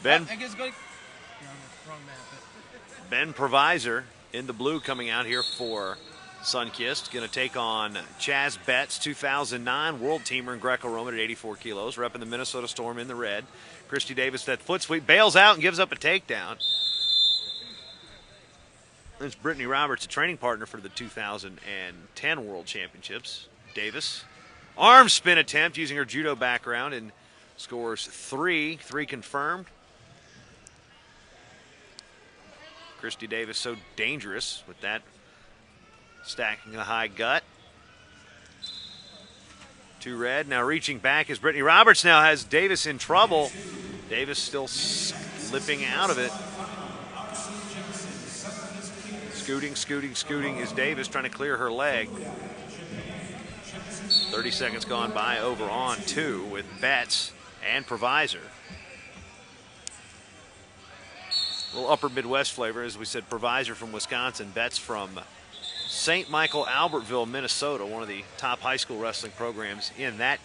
Ben, I guess go. Wrong map. Ben Provisor in the blue coming out here for Sunkist. Going to take on Chaz Betts, 2009 world teamer in Greco-Roman at 84 kilos, repping the Minnesota Storm in the red. Christy Davis, that foot sweep, bails out and gives up a takedown. There's Brittany Roberts, a training partner for the 2010 World Championships. Davis, arm spin attempt using her judo background and scores three confirmed. Christy Davis so dangerous with that stacking the high gut. 2 red. Now reaching back is Brittany Roberts. Now has Davis in trouble. Davis still slipping out of it. Scooting is Davis trying to clear her leg. 30 seconds gone by, over on 2 with Betts and Provisor. A little upper Midwest flavor, as we said, Provisor from Wisconsin, Betts from St. Michael, Albertville, Minnesota, one of the top high school wrestling programs in that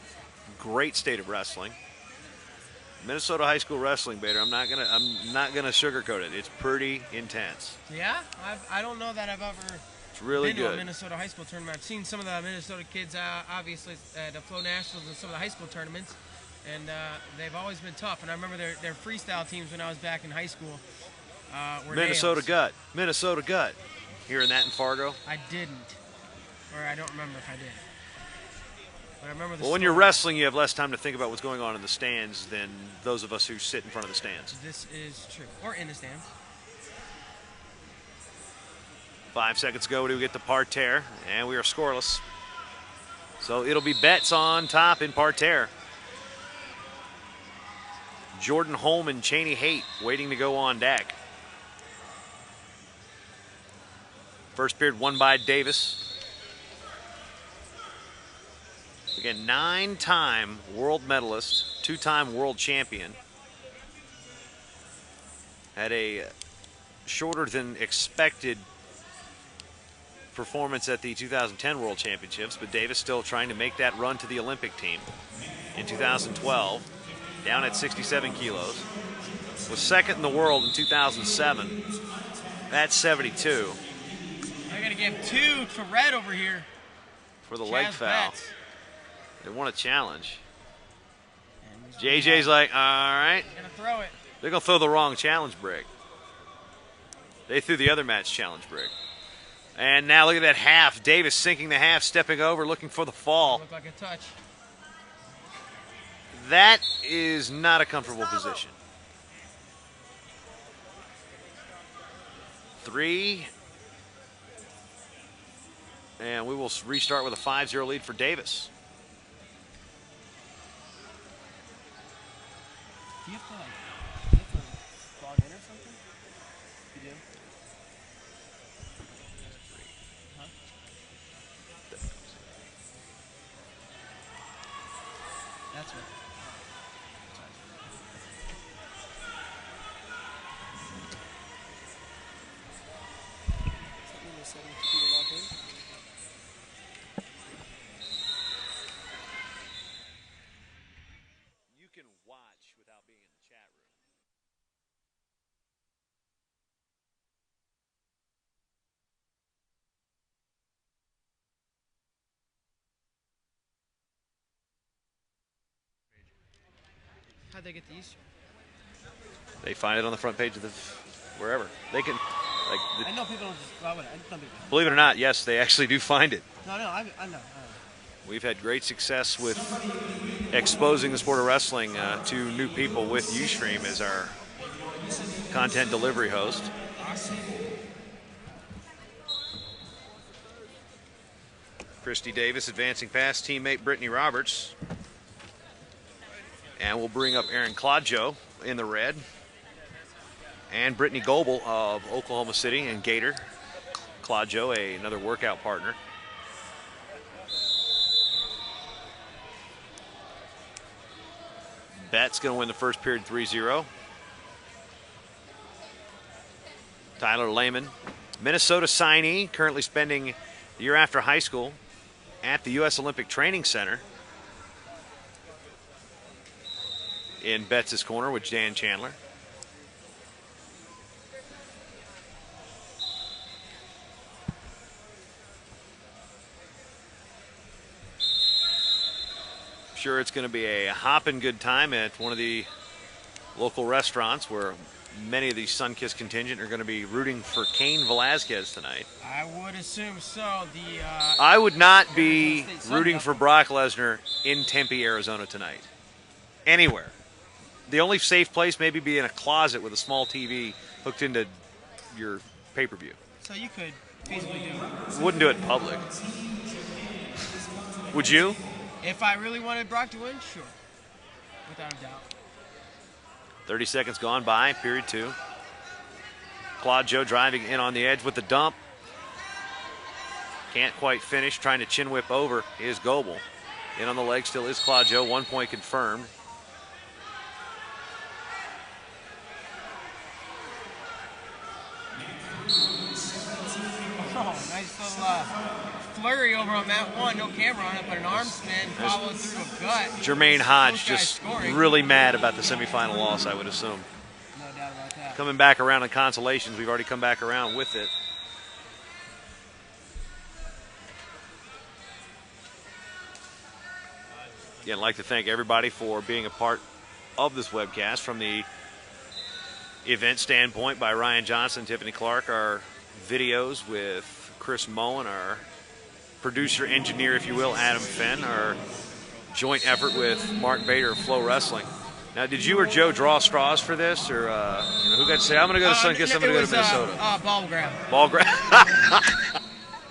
great state of wrestling. Minnesota high school wrestling, Bader. I'm not gonna sugarcoat it. It's pretty intense. Yeah, I don't know that I've ever. It's really been good. To a Minnesota high school tournament. I've seen some of the Minnesota kids, obviously, at the Flow Nationals and some of the high school tournaments, and they've always been tough. And I remember their freestyle teams when I was back in high school. Were Minnesota nails. Gut. Minnesota Gut. Hearing that in Fargo? I didn't, or I don't remember if I did. But I remember the well, when you're wrestling, you have less time to think about what's going on in the stands than those of us who sit in front of the stands. This is true. Or in the stands. 5 seconds ago, we get the parterre, and we are scoreless. So it'll be Betts on top in parterre. Jordan Holm and Cheney Haight waiting to go on deck. First period won by Davis. Again, 9-time world medalist, 2-time world champion. Had a shorter than expected performance at the 2010 World Championships, but Davis still trying to make that run to the Olympic team in 2012, down at 67 kilos. Was second in the world in 2007 at 72. I gotta give 2 to Red over here. For the Chaz leg foul. Betts. They want a challenge. JJ's like, all right. Gonna throw it. They're going to throw the wrong challenge break. They threw the other match challenge break. And now look at that half. Davis sinking the half, stepping over, looking for the fall. Look like a touch. That is not a comfortable position. 3. And we will restart with a 5-0 lead for Davis. Do you have to log in or something? You do? Huh? That's right. Something was setting to be logged in. You can watch without being in the chat room. How'd they get the Easter? They find it on the front page of the wherever. They can, like, I know people don't just. Well, I just don't think believe it or not, yes, they actually do find it. No, I know. We've had great success with exposing the sport of wrestling to new people with Ustream as our content delivery host. Christy Davis advancing past teammate Brittany Roberts. And we'll bring up Erin Claudio in the red. And Brittany Goebel of Oklahoma City and Gator. Claudio, another workout partner. Betts going to win the first period 3-0. Tyler Lehman, Minnesota signee, currently spending the year after high school at the U.S. Olympic Training Center in Betts' corner with Dan Chandler. Sure, it's going to be a hopping good time at one of the local restaurants where many of the Sunkist contingent are going to be rooting for Cain Velasquez tonight. I would assume so. I would not be rooting for Brock Lesnar in Tempe, Arizona tonight. Anywhere. The only safe place maybe be in a closet with a small TV hooked into your pay-per-view. So you could feasibly do it. Wouldn't do it in public. Would you? If I really wanted Brock to win, sure. Without a doubt. 30 seconds gone by, period 2. Claude Joe driving in on the edge with the dump. Can't quite finish, trying to chin whip over is Goebel. In on the leg still is Claude Joe, 1 point confirmed. Oh, nice little flurry over on that one. No camera on it, but an arm spin followed through a gut. Jermaine Hodge just really mad about the semifinal loss, I would assume. No doubt about that. Coming back around in consolations, we've already come back around with it. Again, I'd like to thank everybody for being a part of this webcast. From the event standpoint by Ryan Johnson, Tiffany Clark, our videos with Chris Moen, our producer, engineer, if you will, Adam Fenn, our joint effort with Mark Bader of Flow Wrestling. Now, did you or Joe draw straws for this, or who got to say, I'm going to go to Sunkist, I'm going to go to Minnesota? Ball grab. Ball grab.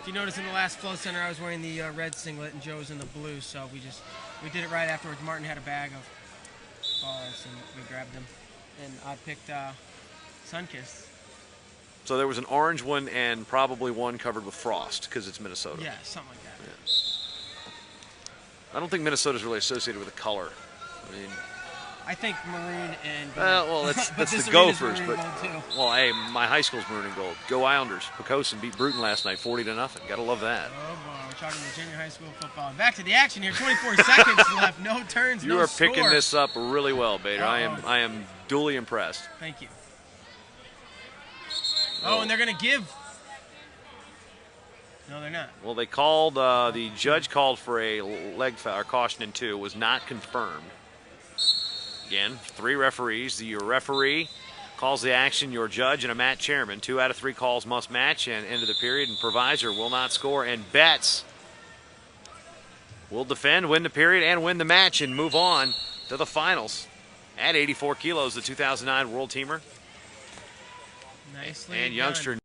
If you notice in the last Flow Center, I was wearing the red singlet and Joe was in the blue, so we did it right afterwards. Martin had a bag of balls, and we grabbed them. And I picked Sunkist. So there was an orange one and probably one covered with frost because it's Minnesota. Yeah, something like that. Yeah. I don't think Minnesota's really associated with a color. I mean, I think maroon and gold. Well, that's the Gophers, but well, hey, my high school's maroon and gold. Go Islanders! Pocosin beat Bruton last night, 40-0. Gotta love that. Oh boy, we're talking about junior high school football. Back to the action here. 24 seconds left. No turns. You no are score. picking this up really well, Bader. I am duly impressed. Thank you. Oh, and they're going to give. No, they're not. Well, they called, the judge called for a leg foul, or caution in 2, was not confirmed. Again, 3 referees. Your referee calls the action, your judge, and a match chairman. 2 out of 3 calls must match, and end of the period, and Provisor will not score, and Betts will defend, win the period, and win the match, and move on to the finals. At 84 kilos, the 2009 World Teamer. Nicely and youngster. done.